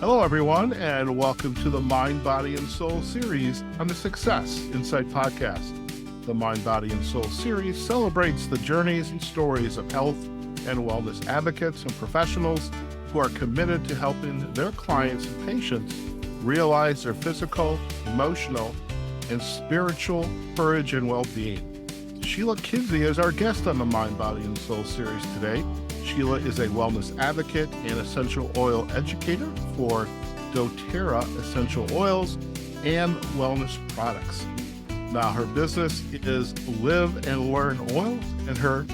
Hello, everyone, and welcome to the Mind, Body, and Soul series on the Success Insight podcast. The Mind, Body, and Soul series celebrates the journeys and stories of health and wellness advocates and professionals who are committed to helping their clients and patients realize their physical, emotional, and spiritual courage and well-being. Sheila Kinsey is our guest on the Mind, Body, and Soul series today. Sheila is a wellness advocate and essential oil educator for doTERRA essential oils and wellness products. Now, her business is Live and Learn Oils, and her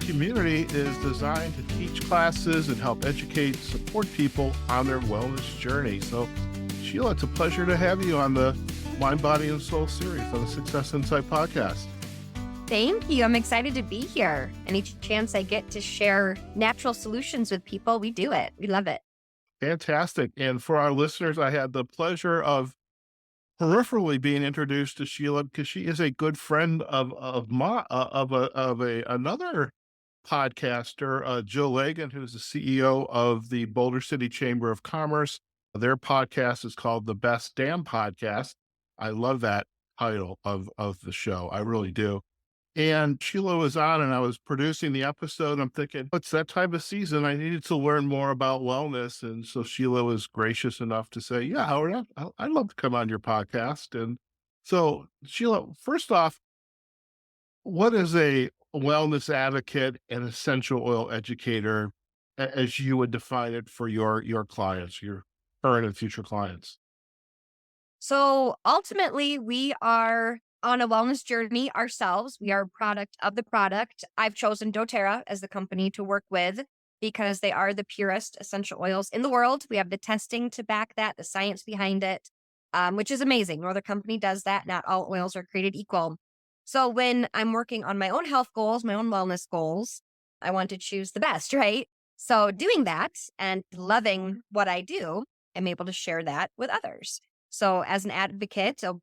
community is designed to teach classes and help educate, support people on their wellness journey. So, Sheila, it's a pleasure to have you on the Mind, Body, and Soul series on the Success Insight podcast. Thank you. I'm excited to be here. Any chance I get to share natural solutions with people, we do it. We love it. Fantastic. And for our listeners, I had the pleasure of peripherally being introduced to Sheila because she is a good friend of another podcaster, Jill Lagan, who's the CEO of the Boulder City Chamber of Commerce. Their podcast is called The Best Damn Podcast. I love that title of the show. I really do. And Sheila was on and I was producing the episode. I'm thinking, it's that time of season. I needed to learn more about wellness. And so Sheila was gracious enough to say, yeah, Howard, I'd love to come on your podcast. And so Sheila, first off, what is a wellness advocate and essential oil educator as you would define it for your clients, your current and future clients? So ultimately, we are on a wellness journey ourselves. We are a product of the product. I've chosen doTERRA as the company to work with because they are the purest essential oils in the world. We have the testing to back that, the science behind it, which is amazing. No other company does that. Not all oils are created equal. So when I'm working on my own health goals, my own wellness goals, I want to choose the best, right? So doing that and loving what I do, I'm able to share that with others. So as an advocate, a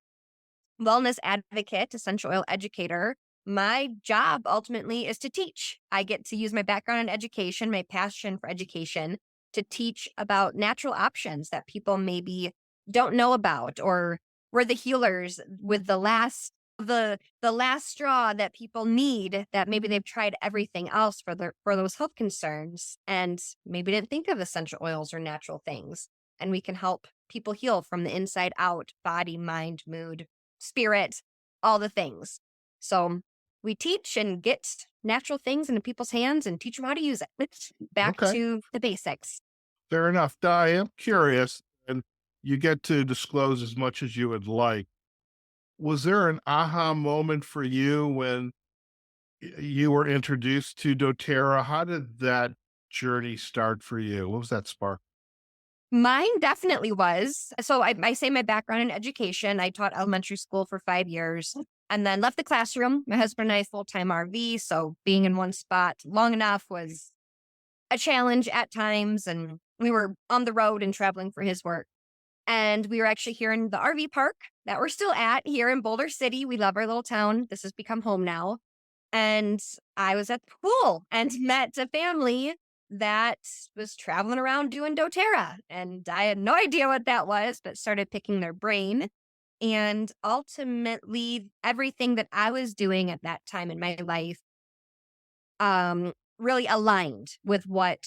wellness advocate, essential oil educator, my job ultimately is to teach. I get to use my background in education, my passion for education, to teach about natural options that people maybe don't know about, or we're the healers with the last straw that people need, that maybe they've tried everything else for those health concerns and maybe didn't think of essential oils or natural things. And we can help people heal from the inside out, body, mind, mood, spirit, all the things. So we teach and get natural things into people's hands and teach them how to use it. Back to the basics. Fair enough. Now, I am curious, and you get to disclose as much as you would like. Was there an aha moment for you when you were introduced to doTERRA? How did that journey start for you? What was that spark? Mine definitely was. So I say my background in education. I taught elementary school for 5 years and then left the classroom. My husband and I full-time RV. So being in one spot long enough was a challenge at times. And we were on the road and traveling for his work. And we were actually here in the RV park that we're still at here in Boulder City. We love our little town. This has become home now. And I was at the pool and met a family that was traveling around doing doTERRA. And I had no idea what that was, but started picking their brain. And ultimately, everything that I was doing at that time in my life really aligned with what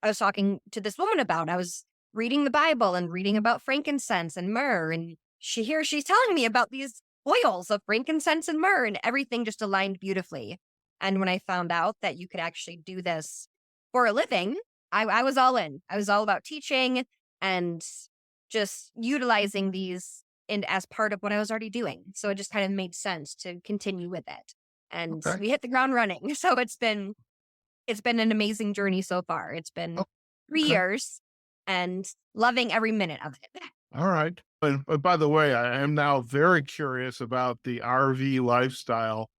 I was talking to this woman about. I was reading the Bible and reading about frankincense and myrrh. And she's telling me about these oils of frankincense and myrrh, and everything just aligned beautifully. And when I found out that you could actually do this for a living, I was all in. I was all about teaching and just utilizing these as part of what I was already doing. So it just kind of made sense to continue with it. And we hit the ground running. So it's been an amazing journey so far. It's been 3 years and loving every minute of it. All right. And by the way, I am now very curious about the RV lifestyle.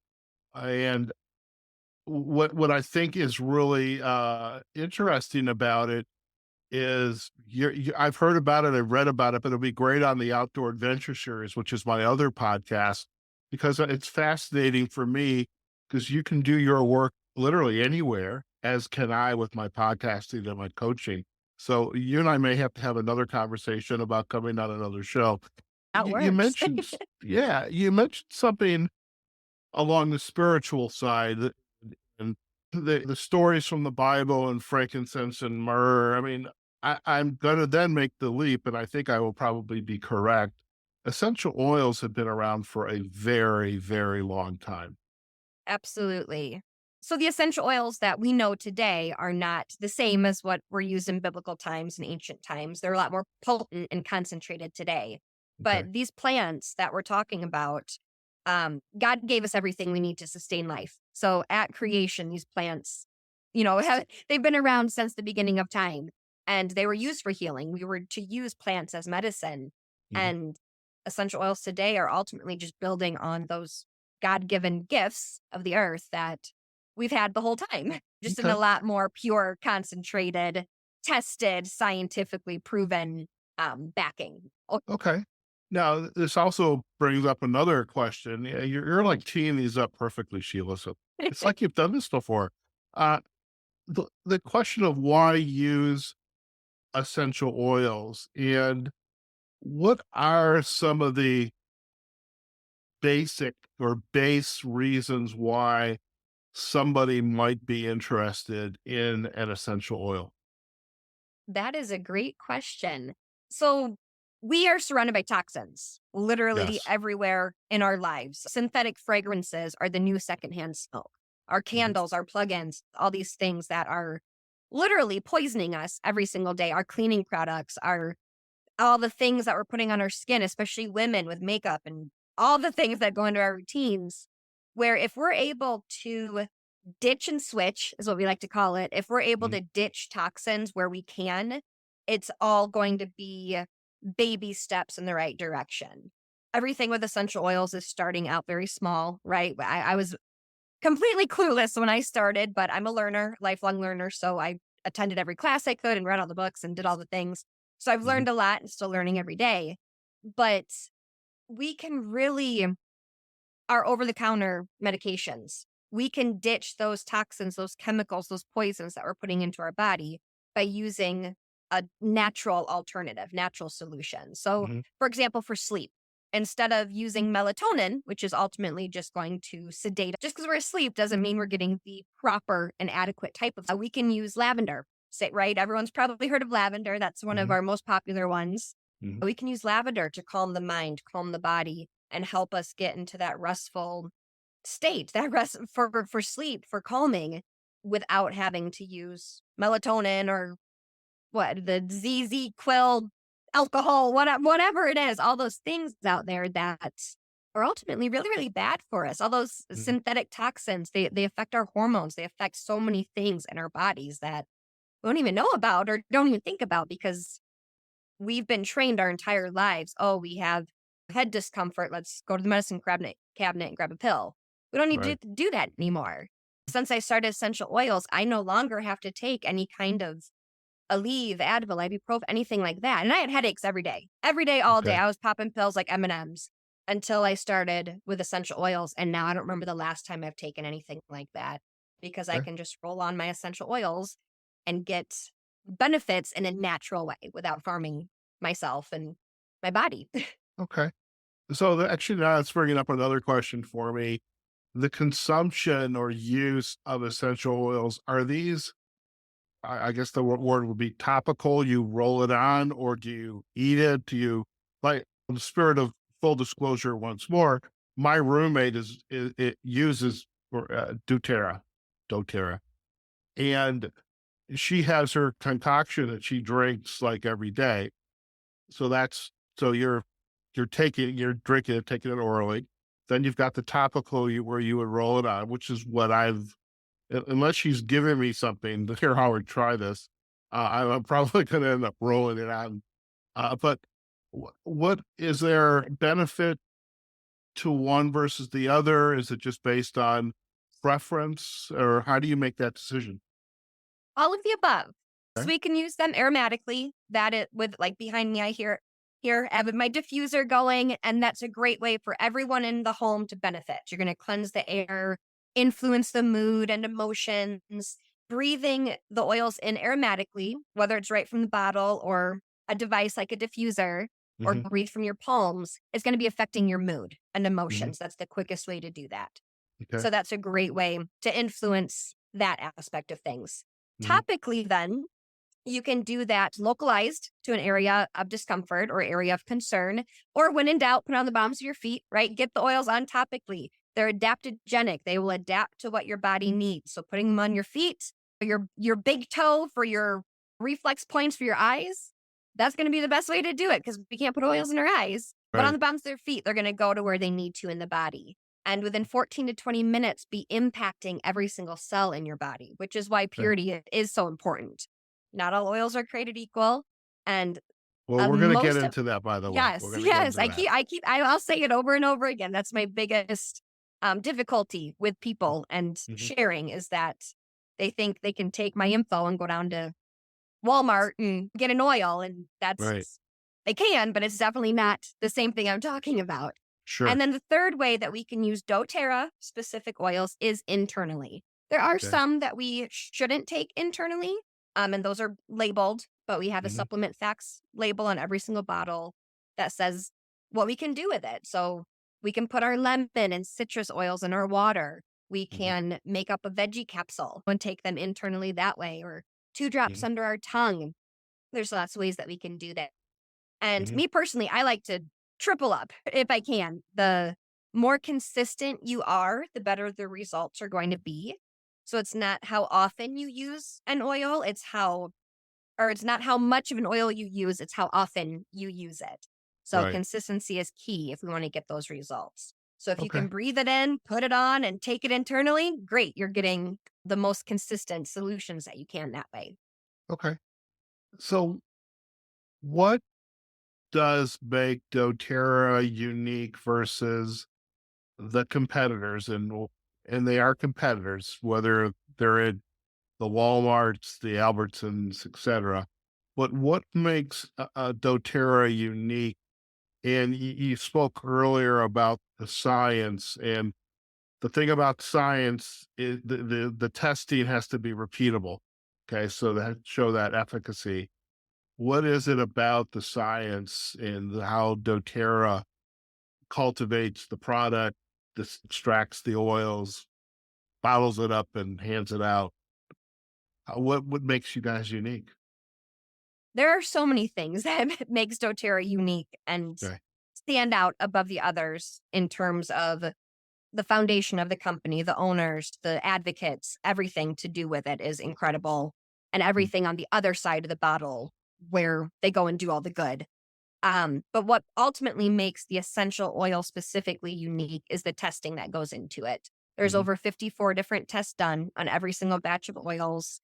And what I think is really interesting about it is I've heard about it, I've read about it, but it'll be great on the Outdoor Adventure Series, which is my other podcast, because it's fascinating for me because you can do your work literally anywhere, as can I with my podcasting and my coaching. So you and I may have to have another conversation about coming on another show. That You works. mentioned, yeah, you mentioned something along the spiritual side and the stories from the Bible and frankincense and myrrh. I mean, I'm going to then make the leap, and I think I will probably be correct. Essential oils have been around for a very, very long time. Absolutely. So the essential oils that we know today are not the same as what were used in biblical times and ancient times. They're a lot more potent and concentrated today. Okay. But these plants that we're talking about, God gave us everything we need to sustain life. So at creation, these plants, they've been around since the beginning of time, and they were used for healing. We were to use plants as medicine, Mhm. and essential oils today are ultimately just building on those God-given gifts of the earth that we've had the whole time, just in a Okay. lot more pure, concentrated, tested, scientifically proven backing. Oh, Okay. Now, this also brings up another question. Yeah, you're like teeing these up perfectly, Sheila. So it's like you've done this before. Uh, the question of why use essential oils and what are some of the basic or base reasons why somebody might be interested in an essential oil? that is a great question. So we are surrounded by toxins literally Yes. everywhere in our lives. Synthetic fragrances are the new secondhand smoke. Our Mhm. candles, our plugins, all these things that are literally poisoning us every single day. Our cleaning products, our all the things that we're putting on our skin, especially women with makeup and all the things that go into our routines. Where if we're able to ditch and switch, is what we like to call it, if we're able Mhm. to ditch toxins where we can, it's all going to be baby steps in the right direction. Everything with essential oils is starting out very small, right? I was completely clueless when I started, but I'm a learner, lifelong learner. So I attended every class I could and read all the books and did all the things. So I've Mhm. learned a lot and still learning every day. But we can really, our over the counter medications, we can ditch those toxins, those chemicals, those poisons that we're putting into our body by using a natural alternative, natural solution. So, Mhm. for example, for sleep, instead of using melatonin, which is ultimately just going to sedate, just because we're asleep doesn't mean we're getting the proper and adequate type of. We can use lavender, say, right? Everyone's probably heard of lavender. That's one of Mhm. our most popular ones. Mhm. We can use lavender to calm the mind, calm the body, and help us get into that restful state, that rest for sleep, for calming, without having to use melatonin or what the ZZ quill, alcohol, whatever it is, all those things out there that are ultimately really, really bad for us. All those Mhm. synthetic toxins, they affect our hormones. They affect so many things in our bodies that we don't even know about or don't even think about because we've been trained our entire lives. Oh, we have head discomfort. Let's go to the medicine cabinet and grab a pill. We don't need to Right. do that anymore. Since I started essential oils, I no longer have to take any kind of Aleve, Advil, ibuprofen, anything like that. And I had headaches every day. Every day, all day. Okay. I was popping pills like M&Ms until I started with essential oils. And now I don't remember the last time I've taken anything like that because I Okay. can just roll on my essential oils and get benefits in a natural way without harming myself and my body. Okay. So actually, now it's bringing up another question for me. The consumption or use of essential oils, are these, I guess the word would be topical? You roll it on, or do you eat it? Do you, like, in the spirit of full disclosure once more, my roommate it uses doTERRA, and she has her concoction that she drinks like every day. So that's so you're drinking it, taking it orally. Then you've got the topical where you would roll it on, which is what unless she's giving me something, here, Howard, try this. I'm probably going to end up rolling it on. But what is there benefit to one versus the other? Is it just based on preference, or how do you make that decision? All of the above. So Okay. we can use them aromatically. That it with like behind me, I here I have my diffuser going, and that's a great way for everyone in the home to benefit. You're going to cleanse the air, influence the mood and emotions, breathing the oils in aromatically, whether it's right from the bottle or a device like a diffuser, or Hmm. breathe from your palms, is going to be affecting your mood and Hmm. emotions. That's the quickest way to do that. Okay. So that's a great way to influence that aspect of things. Hmm. Topically, then, you can do that localized to an area of discomfort or area of concern, or when in doubt, put on the bottoms of your feet, right? Get the oils on topically. They're adaptogenic. They will adapt to what your body needs. So putting them on your feet, your big toe for your reflex points for your eyes, that's going to be the best way to do it because we can't put oils in our eyes. But on Right. the bottoms of their feet, they're going to go to where they need to in the body. And within 14 to 20 minutes, be impacting every single cell in your body, which is why Okay. purity is so important. Not all oils are created equal. And Well, we're going to get most of, into that, by the way. We're yes, going to get yes. into that. I'll say it over and over again. That's my biggest difficulty with people and Hmm. sharing is that they think they can take my info and go down to Walmart and get an oil. And Right. they can, but it's definitely not the same thing I'm talking about. Sure. And then the third way that we can use doTERRA specific oils is internally. There are Okay. some that we shouldn't take internally, and those are labeled, but we have a Hmm. supplement facts label on every single bottle that says what we can do with it. So we can put our lemon and citrus oils in our water. We Hmm. can make up a veggie capsule and take them internally that way, or 2 drops Hmm. under our tongue. There's lots of ways that we can do that. And Hmm. me personally, I like to triple up if I can. The more consistent you are, the better the results are going to be. So it's not how often you use an oil, it's not how much of an oil you use, it's how often you use it. So Right. consistency is key if we want to get those results. So if you Okay. can breathe it in, put it on, and take it internally, great. You're getting the most consistent solutions that you can that way. Okay. So, what does make doTERRA unique versus the competitors? And they are competitors, whether they're in the Walmarts, the Albertsons, etc. But what makes doTERRA unique? And you spoke earlier about the science, and the thing about science is the testing has to be repeatable. Okay, so that show that efficacy. What is it about the science and how doTERRA cultivates the product, this extracts the oils, bottles it up, and hands it out? What makes you guys unique? There are so many things that makes doTERRA unique and Okay. stand out above the others in terms of the foundation of the company, the owners, the advocates, everything to do with it is incredible. And Mm. everything on the other side of the bottle where they go and do all the good. But what ultimately makes the essential oil specifically unique is the testing that goes into it. There's Mhm. over 54 different tests done on every single batch of oils,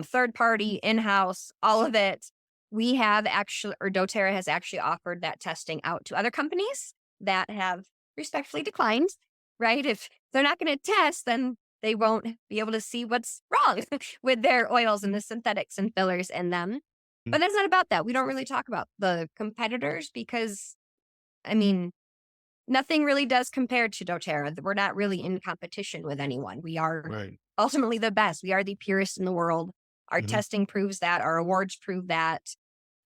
third party, in house, all of it. We have actually, or doTERRA has actually offered that testing out to other companies that have respectfully declined, right? If they're not going to test, then they won't be able to see what's wrong with their oils and the synthetics and fillers in them. Mm. But it's not about that. We don't really talk about the competitors because, I mean, nothing really does compare to doTERRA. We're not really in competition with anyone. We are Right. ultimately the best. We are the purest in the world. Our Mhm. testing proves that. Our awards prove that.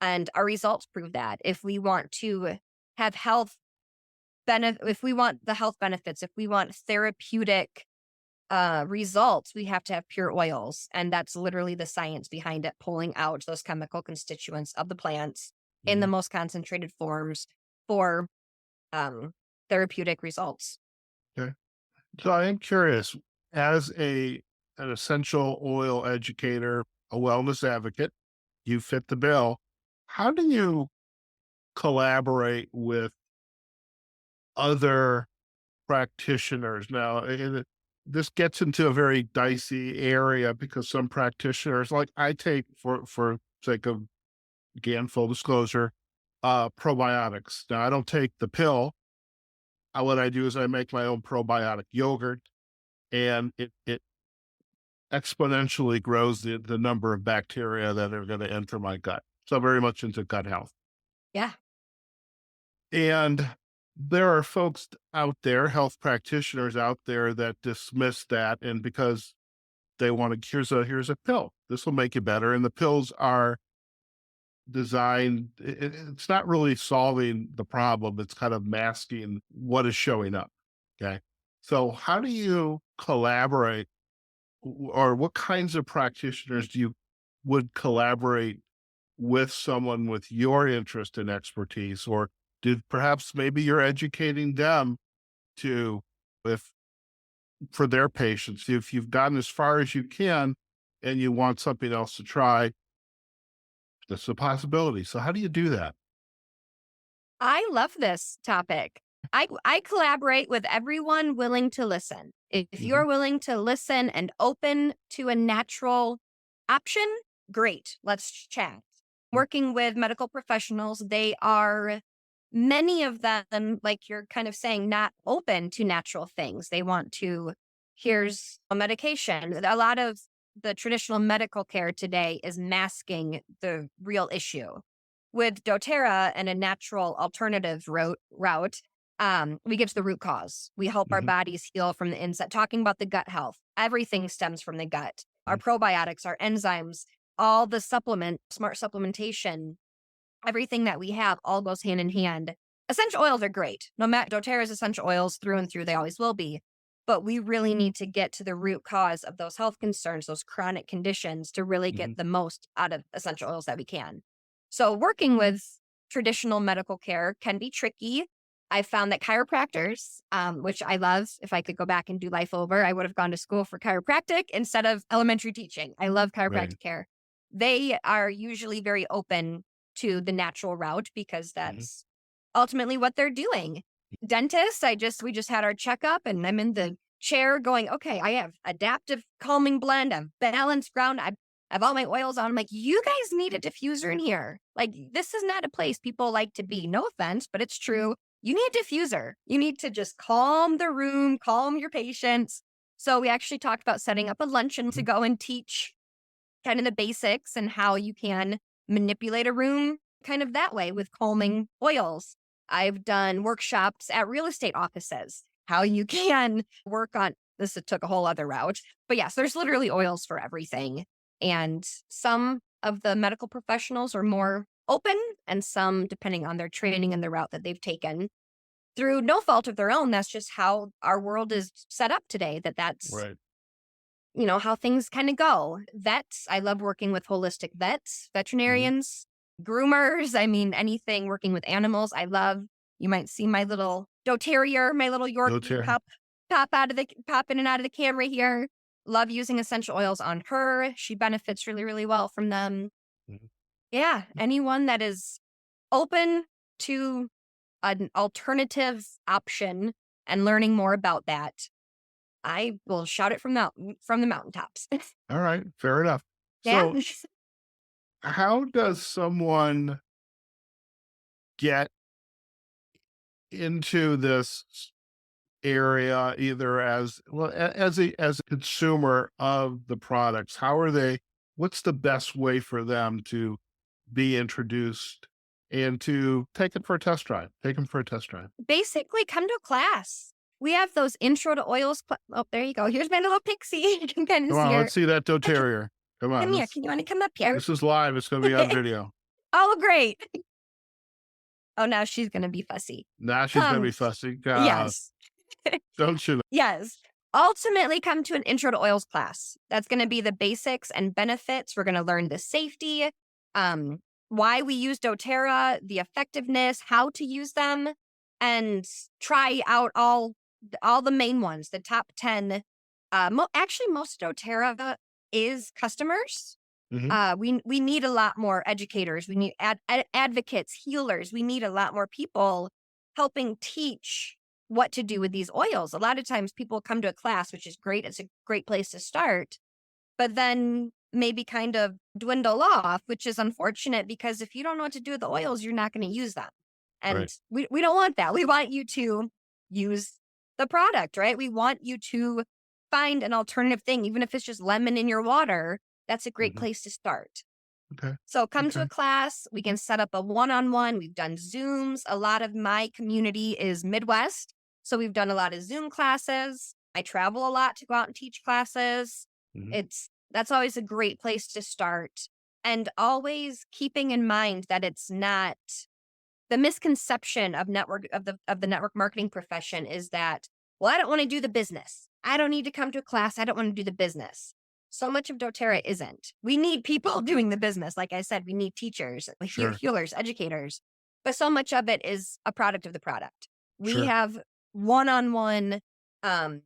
And our results prove that. If we want to have if we want the health benefits, if we want therapeutic results, we have to have pure oils. And that's literally the science behind it, pulling out those chemical constituents of the plants in the Mhm. most concentrated forms for um, therapeutic results. Okay. So I am curious, as an essential oil educator, a wellness advocate, you fit the bill. How do you collaborate with other practitioners? Now, this gets into a very dicey area because some practitioners, like I take for sake of again full disclosure, probiotics. Now, I don't take the pill. What I do is I make my own probiotic yogurt, and it exponentially grows the number of bacteria that are going to enter my gut. So I'm very much into gut health. Yeah. And there are folks out there, health practitioners out there that dismiss that. And because they want to, here's a pill. This will make you better. And the pills are designed, it's not really solving the problem. It's kind of masking what is showing up. Okay. So how do you collaborate, or what kinds of practitioners would collaborate with someone with your interest and expertise? Or did perhaps maybe you're educating them to, if for their patients, if you've gotten as far as you can and you want something else to try, that's a possibility. So how do you do that? I love this topic. I collaborate with everyone willing to listen. If Hmm. you're willing to listen and open to a natural option, great. Let's chat. Working with medical professionals, they are, many of them, like you're kind of saying, not open to natural things. They want to, here's a medication. A lot of the traditional medical care today is masking the real issue. With doTERRA and a natural alternative route, we get to the root cause. We help our Hmm. bodies heal from the inside. Talking about the gut health, everything stems from the gut. Our probiotics, our enzymes, all the smart supplementation, everything that we have all goes hand in hand. Essential oils are great. No matter, doTERRA's essential oils through and through, they always will be. But we really need to get to the root cause of those health concerns, those chronic conditions, to really Hmm. get the most out of essential oils that we can. So working with traditional medical care can be tricky. I found that chiropractors, which I love, if I could go back and do life over, I would have gone to school for chiropractic instead of elementary teaching. I love Right. chiropractic care. They are usually very open to the natural route because Hmm. that's ultimately what they're doing. Dentists, we just had our checkup and I'm in the chair going, okay, I have adaptive calming blend, I've balanced ground, I have all my oils on. I'm like, you guys need a diffuser in here. Like, this is not a place people like to be. No offense, but it's true. You need a diffuser. You need to just calm the room, calm your patients. So we actually talked about setting up a luncheon to go and teach kind of the basics and how you can manipulate a room kind of that way with calming oils. I've done workshops at real estate offices, how you can work on this. It took a whole other route. But yes, there's literally oils for everything. And some of the medical professionals are more open, and some, depending on their training and the route that they've taken, through no fault of their own, that's just how our world is set up today, that's Right. how things kind of go. Vets, I love working with holistic vets, Hmm. veterinarians, groomers. I mean, anything working with animals, I love. You might see my little doTERRA, my little No Yorkie tear. pop in and out of the camera here. Love using essential oils on her. She benefits really, really well from them. Mhm. Yeah, anyone that is open to an alternative option and learning more about that, I will shout it from the mountaintops. All right. Fair enough. Yeah. So how does someone get into this area, either as well as a consumer of the products? How are they, what's the best way for them to be introduced and to take it for a test drive? Take them for a test drive. Basically, come to a class. We have those intro to oils. Oh, there you go. Here's my little pixie. You can kind of Come see on, her. let's see that Okay, doTERRA. Come on. come here. Can you want to come up here? This is live. It's going to be on video. Oh, great. Oh, now she's going to be fussy. Now she's going to Come. be fussy. Yes. Don't you know? Yes. Ultimately, come to an intro to oils class. That's going to be the basics and benefits. We're going to learn the safety, why we use doTERRA, the effectiveness, how to use them, and try out all the main ones, the top 10. Actually, most doTERRA is customers. Mhm. We need a lot more educators. We need advocates, healers. We need a lot more people helping teach what to do with these oils. A lot of times people come to a class, which is great. It's a great place to start, but then maybe kind of dwindle off, which is unfortunate because if you don't know what to do with the oils, you're not going to use them. And Right. we don't want that. We want you to use the product, right? We want you to find an alternative thing, even if it's just lemon in your water. That's a great Mhm. place to start. Okay. So come to Okay. a class. We can set up a one-on-one. We've done Zooms. A lot of my community is Midwest. So we've done a lot of Zoom classes. I travel a lot to go out and teach classes. Hmm. That's always a great place to start. And always keeping in mind that it's not the misconception of the network marketing profession is that, well, I don't want to do the business. I don't need to come to a class. I don't want to do the business. So much of doTERRA isn't. We need people doing the business. Like I said, we need teachers, Sure. healers, educators, but so much of it is a product of the product. We Sure. have one-on-one um,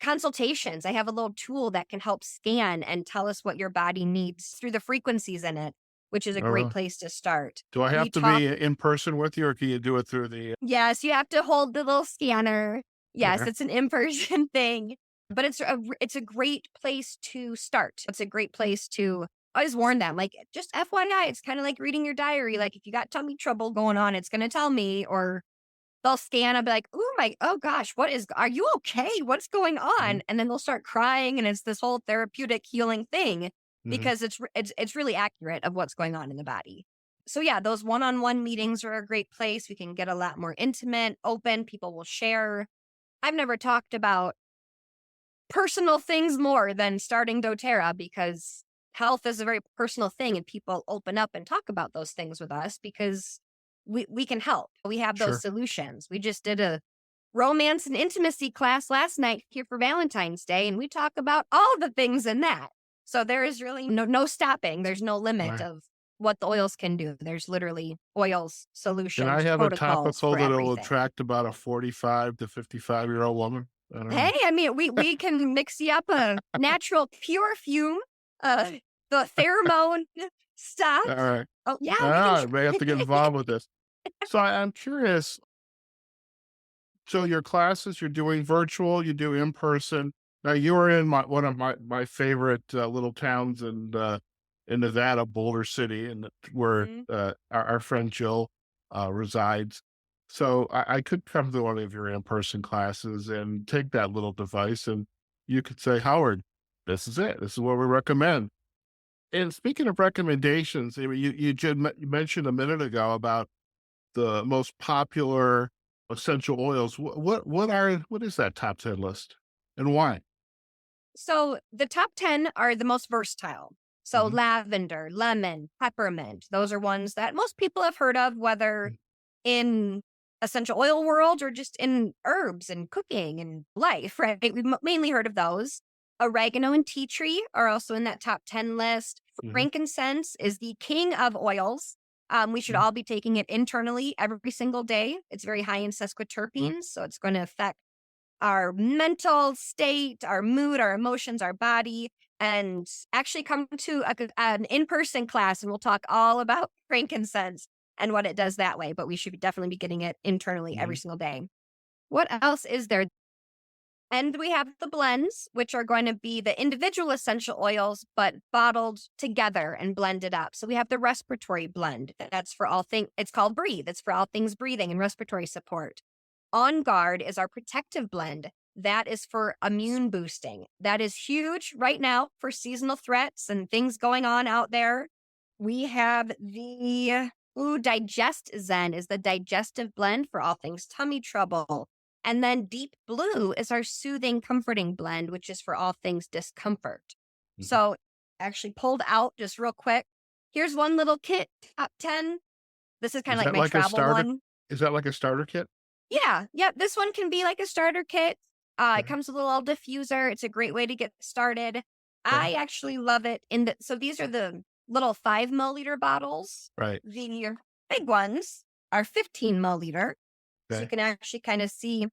consultations. I have a little tool that can help scan and tell us what your body needs through the frequencies in it, which is a Oh, great really? place to start. Do I We have to talk. be in person with you, or can you do it through the? Yes, you have to hold the little scanner. Yes, Okay. it's an in-person thing, but it's a great place to start. It's a great place to I always warn them, like, just FYI, it's kind of like reading your diary. Like, if you got tummy trouble going on, it's going to tell me, or they'll scan. I'll be like, oh gosh, are you okay? What's going Hmm. on? And then they'll start crying, and it's this whole therapeutic healing thing Hmm. because it's really accurate of what's going on in the body. So yeah, those one-on-one meetings are a great place. We can get a lot more intimate, open. People will share. I've never talked about personal things more than starting doTERRA because health is a very personal thing, and people open up and talk about those things with us because we can help. We have those Sure. solutions. We just did a romance and intimacy class last night here for Valentine's Day, and we talk about all the things in that. So there is really no stopping. There's no limit Right. of what the oils can do. There's literally oils, Can I solutions, have a protocols topical for that'll everything. attract about a 45 to 55-year-old woman? I don't Hey, know. I mean, we can mix you up a natural pure fume, uh, the pheromone stuff. All right. Oh yeah, All we can. right. May have to get involved with this. So I'm curious. So your classes, you're doing virtual, you do in person. Now you were in one of my favorite little towns in Nevada, Boulder City, and where Mhm. our friend Jill resides. So I could come to one of your in person classes and take that little device, and you could say, Howard, this is it. This is what we recommend. And speaking of recommendations, I mean, you mentioned a minute ago about the most popular essential oils. What is that top 10 list and why? So the top 10 are the most versatile. So Mhm. lavender, lemon, peppermint, those are ones that most people have heard of, whether Mm. in essential oil world or just in herbs and cooking and life, right? We've mainly heard of those. Oregano and tea tree are also in that top 10 list. Mhm. Frankincense is the king of oils. We should Mhm. all be taking it internally every single day. It's very high in sesquiterpenes, so it's going to affect our mental state, our mood, our emotions, our body, and actually come to an in-person class and we'll talk all about frankincense and what it does that way. But we should definitely be getting it internally every Mhm. single day. What else is there? And we have the blends, which are going to be the individual essential oils, but bottled together and blended up. So we have the respiratory blend. That's for all things, it's called Breathe. It's for all things breathing and respiratory support. On Guard is our protective blend. That is for immune boosting. That is huge right now for seasonal threats and things going on out there. We have the Digest Zen is the digestive blend for all things tummy trouble. And then Deep Blue is our soothing, comforting blend, which is for all things discomfort. Mhm. So, actually pulled out just real quick. Here's one little kit, top 10. This is kind Is of like that my like a travel starter? one. Is that like a starter kit? Yeah, yep, this one can be like a starter kit. It Okay. comes with a little diffuser. It's a great way to get started. Okay. I actually love it so these are the little 5 milliliter bottles. Right. The big ones are 15 milliliter. So you Okay. can actually kind of see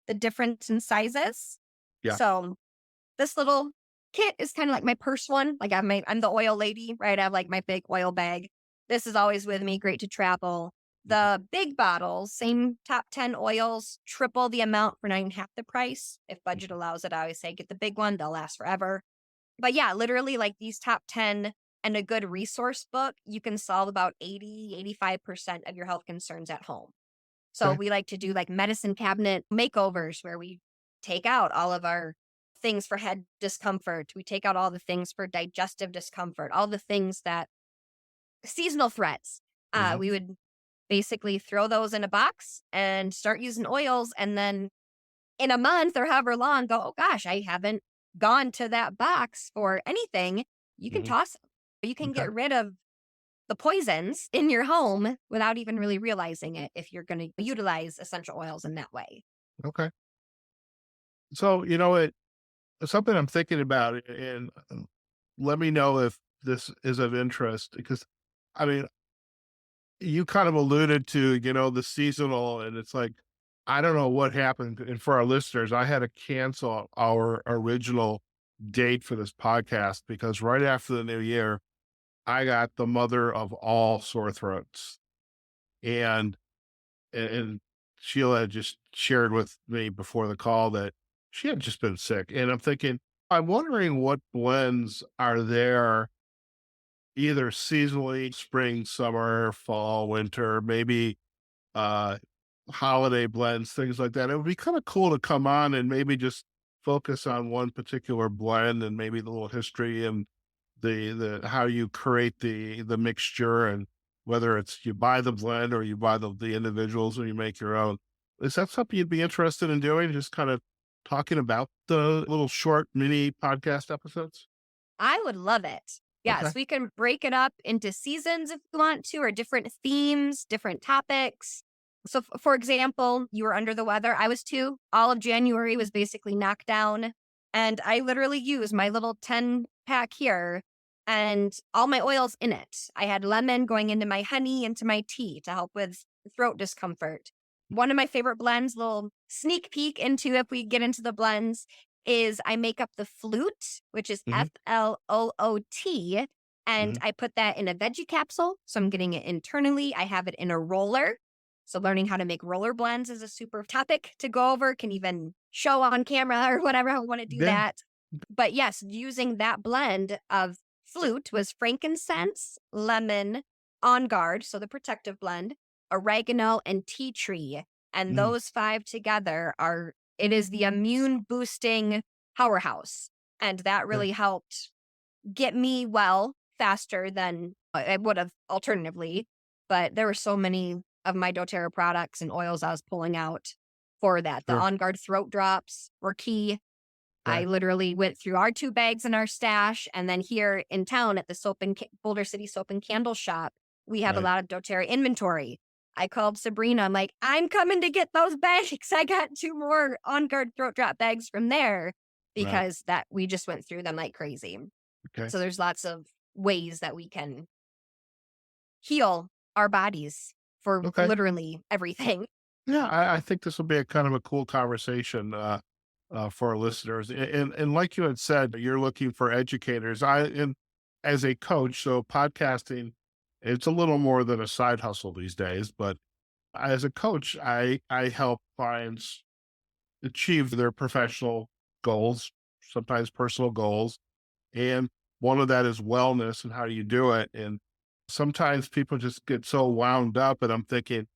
the difference in sizes. Yeah. So this little kit is kind of like my purse one. Like I'm the oil lady, right? I have like my big oil bag. This is always with me. Great to travel. Mhm. The big bottles, same top 10 oils, triple the amount for not even half the price. If budget Mhm. allows it, I always say get the big one. They'll last forever. But yeah, literally like these top 10 and a good resource book, you can solve about 85% of your health concerns at home. So Okay. we like to do like medicine cabinet makeovers where we take out all of our things for head discomfort. We take out all the things for digestive discomfort, all the things that seasonal threats. Mhm. We would basically throw those in a box and start using oils. And then in a month or however long, go, oh gosh, I haven't gone to that box for anything, you can Hmm. toss them. You can Okay. get rid of the poisons in your home without even really realizing it if you're going to utilize essential oils in that way. Okay. So, it's something I'm thinking about, and let me know if this is of interest because, I mean, you kind of alluded to, the seasonal, and it's like, I don't know what happened. And for our listeners, I had to cancel our original date for this podcast because right after the new year, I got the mother of all sore throats. And and Sheila had just shared with me before the call that she had just been sick. And I'm thinking, I'm wondering what blends are there either seasonally, spring, summer, fall, winter, maybe uh holiday blends, things like that. It would be kind of cool to come on and maybe just focus on one particular blend and maybe the little history and the how you create the mixture and whether it's you buy the blend or you buy the individuals or you make your own. Is that something you'd be interested in doing? Just kind of talking about the little short mini podcast episodes? I would love it. Okay. Yes, we can break it up into seasons if you want to, or different themes, different topics. So, for example, you were under the weather. I was too. All of January was basically knocked down. And I literally used my little 10-pack here and all my oils in it. I had lemon going into my honey, into my tea to help with throat discomfort. One of my favorite blends, little sneak peek into if we get into the blends, is I make up the flute, which is Hmm. FLOOT, and Hmm. I put that in a veggie capsule. So I'm getting it internally. I have it in a roller. So learning how to make roller blends is a super topic to go over. Can even show on camera or whatever. I want to do Yeah. that. But yes, using that blend of flute was frankincense, lemon, on guard, so the protective blend, oregano, and tea tree. And Mm. those five together it is the immune boosting powerhouse. And that Okay. really helped get me well faster than I would have alternatively. But there were so many of my doTERRA products and oils I was pulling out for that. The Sure. On Guard throat drops were key. I Okay. literally went through our 2 bags in our stash. And then here in town at the Boulder City Soap and Candle Shop, we have a Right. lot of doTERRA inventory. I called Sabrina. I'm like, I'm coming to get those bags. I got 2 more On Guard throat drop bags from there Right. because that we just went through them like crazy. Okay. So there's lots of ways that we can heal our bodies for Okay. literally everything. Yeah, I think this will be a kind of a cool conversation for our listeners. And like you had said, you're looking for educators. And as a coach, so podcasting, it's a little more than a side hustle these days. But as a coach, I help clients achieve their professional goals, sometimes personal goals, and one of that is wellness and how do you do it. And sometimes people just get so wound up, and I'm thinking,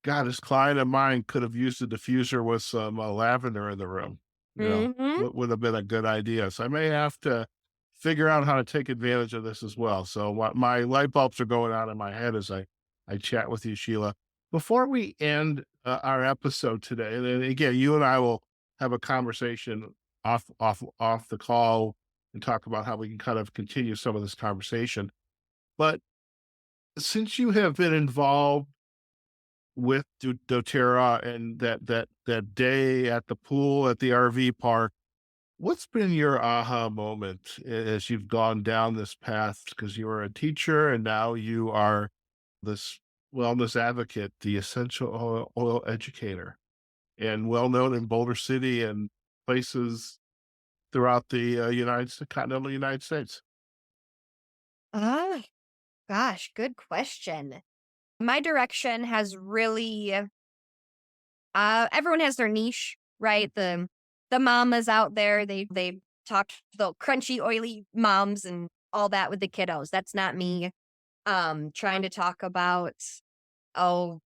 God, this client of mine could have used a diffuser with some lavender in the room. Hmm. What would have been a good idea. So I may have to figure out how to take advantage of this as well. So my light bulbs are going on in my head as I chat with you, Sheila. Before we end our episode today, and then again, you and I will have a conversation off the call and talk about how we can kind of continue some of this conversation. But since you have been involved with doTERRA and that day at the pool at the RV park, what's been your aha moment as you've gone down this path? Because you were a teacher and now you are this wellness advocate, the essential oil educator, and well known in Boulder City and places throughout the continental United States. Oh, gosh, good question. My direction has really everyone has their niche, right? The mamas out there, they talk the crunchy, oily moms and all that with the kiddos. That's not me. Trying to talk about, oh,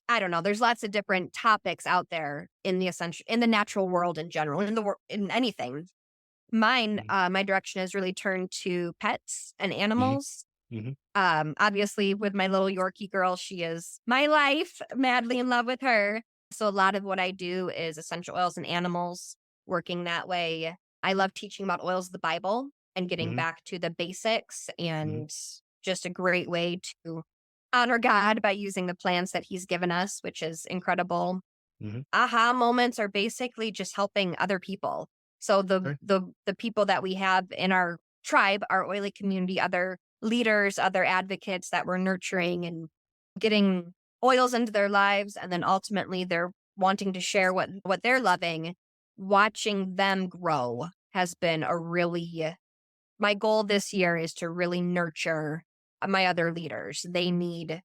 I don't know. There's lots of different topics out there in the natural world in general, in anything. Mine, Mhm. my direction has really turned to pets and Mhm. animals. Mhm. Obviously, with my little Yorkie girl, she is my life, madly in love with her. So, a lot of what I do is essential oils and animals, working that way. I love teaching about oils of the Bible and getting Hmm. back to the basics, Hmm. and just a great way to honor God by using the plants that he's given us, which is incredible. Hmm. Aha moments are basically just helping other people. So Okay. the people that we have in our tribe, our oily community, other leaders, other advocates that we're nurturing and getting oils into their lives, and then ultimately they're wanting to share what they're loving, watching them grow has been a really my goal this year is to really nurture my other leaders. They need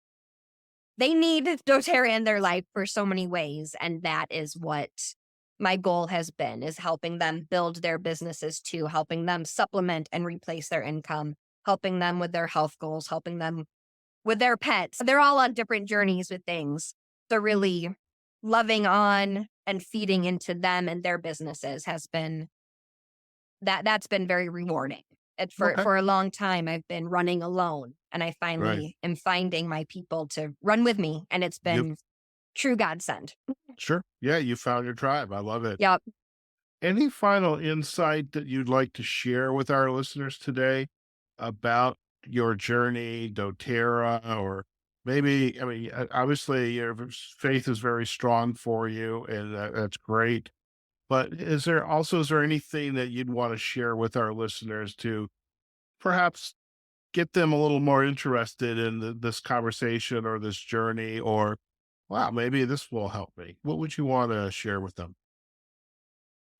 doTERRA in their life for so many ways, and that is what my goal has been, is helping them build their businesses too, helping them supplement and replace their income, helping them with their health goals, helping them with their pets. They're all on different journeys with things. So really loving on and feeding into them and their businesses has been that's been very rewarding. Okay. For a long time, I've been running alone, and I Right. finally am finding my people to run with me, and it's Yep. been true godsend. Sure. Yeah, you found your tribe. I love it. Yep. Any final insight that you'd like to share with our listeners today about your journey, doTERRA, or maybe, I mean, obviously your faith is very strong for you, and that's great. But is there anything that you'd want to share with our listeners to perhaps get them a little more interested in this conversation or this journey, or, wow, maybe this will help me? What would you want to share with them?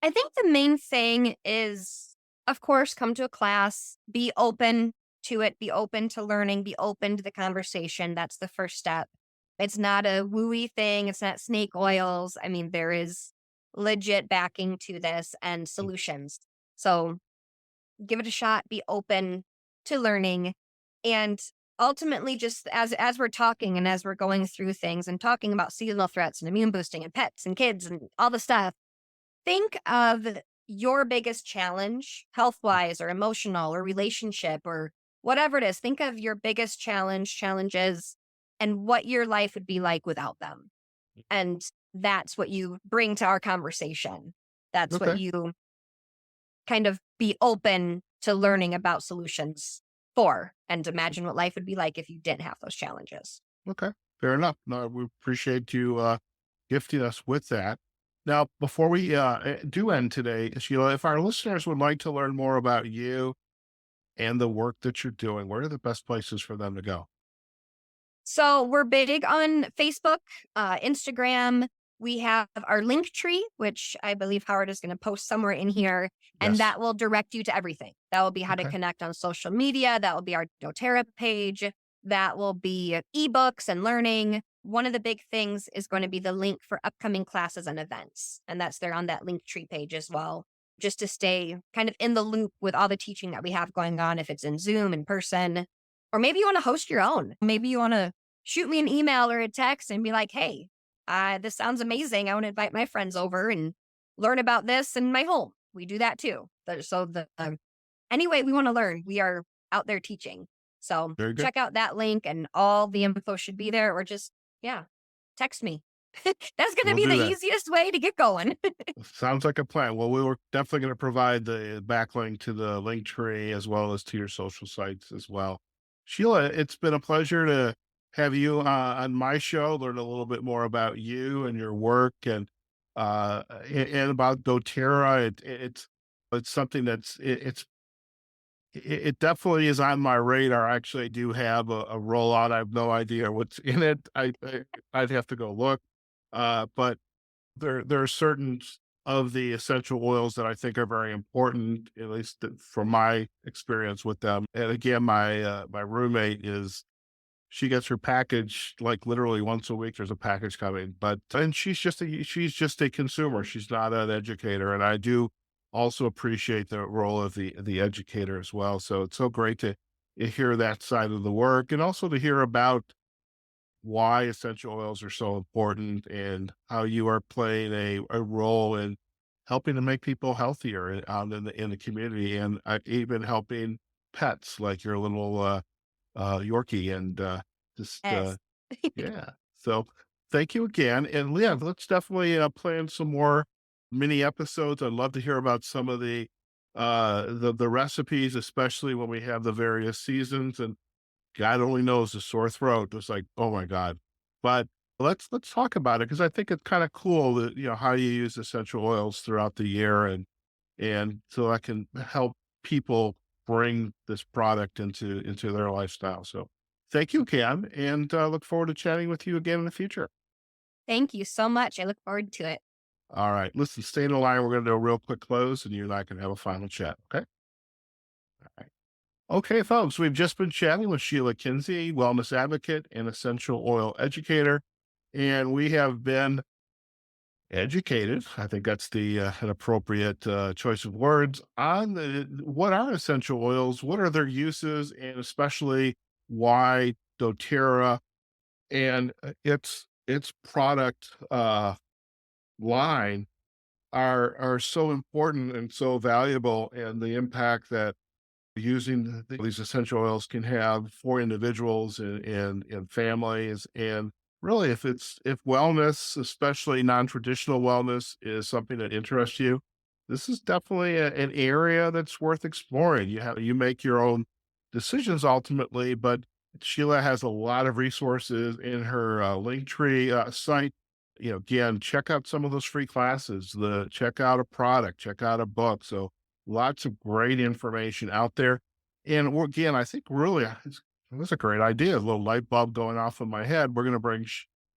I think the main thing is, of course, come to a class, be open to it, be open to learning, be open to the conversation. That's the first step. It's not a wooey thing. It's not snake oils. I mean, there is legit backing to this and solutions. So give it a shot, be open to learning. And ultimately, just as we're talking and as we're going through things and talking about seasonal threats and immune boosting and pets and kids and all the stuff, think of your biggest challenge, health wise or emotional or relationship or whatever it is. Think of your biggest challenges, and what your life would be like without them. And that's what you bring to our conversation. That's what Okay. you kind of be open to learning about solutions for, and imagine what life would be like if you didn't have those challenges. Okay, fair enough. No, we appreciate you gifting us with that. Now, before we do end today, Sheila, if our listeners would like to learn more about you and the work that you're doing, where are the best places for them to go? So we're big on Facebook, Instagram. We have our link tree, which I believe Howard is going to post somewhere in here, and Yes. that will direct you to everything. That will be how to Okay. connect on social media. That will be our doTERRA page. That will be ebooks and learning. One of the big things is going to be the link for upcoming classes and events. And that's there on that link tree page as well, just to stay kind of in the loop with all the teaching that we have going on, if it's in Zoom, in person, or maybe you want to host your own. Maybe you want to shoot me an email or a text and be like, hey, this sounds amazing. I want to invite my friends over and learn about this in my home. We do that too. Anyway, we want to learn. We are out there teaching. So Very good. check out that link, and all the info should be there, or just, yeah, text me. That's going to We'll be the do that. easiest way to get going. Sounds like a plan. Well, we were definitely going to provide the backlink to the link tree as well as to your social sites as well. Sheila, it's been a pleasure to have you on my show, learn a little bit more about you and your work, and about doTERRA. It's something it definitely is on my radar. Actually, I do have a rollout. I have no idea what's in it. I'd have to go look. But there are certain of the essential oils that I think are very important, at least from my experience with them. And again, my roommate she gets her package like literally once a week. There's a package coming, and she's just a consumer. She's not an educator, and I do also appreciate the role of the educator as well. So it's so great to hear that side of the work, and also to hear about why essential oils are so important and how you are playing a role in helping to make people healthier out in the community, and even helping pets like your little Yorkie, and just Yes. yeah. So thank you again, and yeah, let's definitely plan some more mini episodes. I'd love to hear about some of the The recipes, especially when we have the various seasons, and God only knows the sore throat. It's like, oh my God. But let's talk about it because I think it's kind of cool that how you use essential oils throughout the year, and so I can help people bring this product into their lifestyle. So thank you, Cam, and look forward to chatting with you again in the future. Thank you so much. I look forward to it. All right. Listen, stay in the line. We're going to do a real quick close and you and I can have a final chat. Okay. All right. Okay, folks, we've just been chatting with Sheila Kinsey, wellness advocate and essential oil educator. And we have been educated. I think that's an appropriate choice of words on what are essential oils, what are their uses, and especially why doTERRA and its product line are so important and so valuable, and the impact that using these essential oils can have for individuals and families. And really, if wellness, especially non-traditional wellness, is something that interests you, this is definitely an area that's worth exploring. You make your own decisions ultimately, but Sheila has a lot of resources in her Linktree site. Again, check out some of those free classes, check out a product, check out a book. So lots of great information out there. And again, I think really it was a great idea. A little light bulb going off in my head. We're going to bring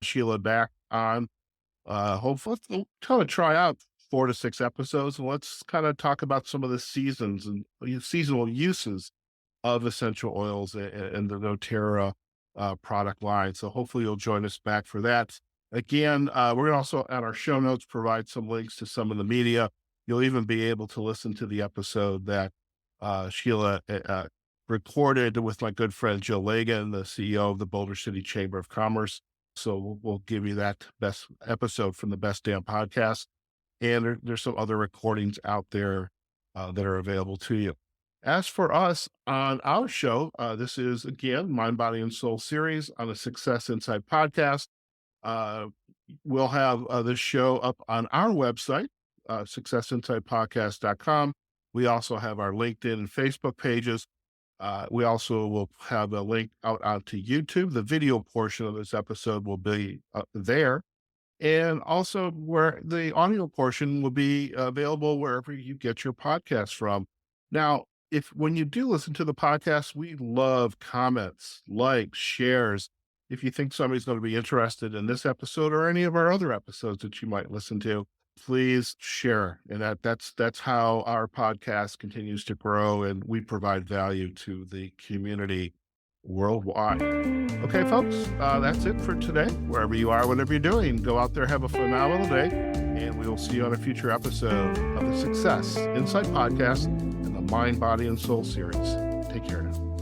Sheila back on. Hopefully, we'll kind of try out 4 to 6 episodes, and let's kind of talk about some of the seasons and seasonal uses of essential oils and the doTERRA product line. So hopefully you'll join us back for that. Again, we're going to also, at our show notes, provide some links to some of the media. You'll even be able to listen to the episode that Sheila recorded with my good friend Jill Lagan, the CEO of the Boulder City Chamber of Commerce. So we'll give you that best episode from the Best Damn Podcast. And there's some other recordings out there that are available to you. As for us on our show, this is, again, Mind, Body, and Soul series on the Success Inside podcast. We'll have this show up on our website, successinsidepodcast.com. We also have our LinkedIn and Facebook pages. We also will have a link out onto YouTube. The video portion of this episode will be there. And also where the audio portion will be available wherever you get your podcasts from. Now, when you do listen to the podcast, we love comments, likes, shares. If you think somebody's going to be interested in this episode or any of our other episodes that you might listen to, please share. And that's how our podcast continues to grow, and we provide value to the community worldwide. Okay, folks, that's it for today. Wherever you are, whatever you're doing, go out there, have a phenomenal day, and we will see you on a future episode of the Success Inside Podcast and the Mind, Body, and Soul series. Take care now.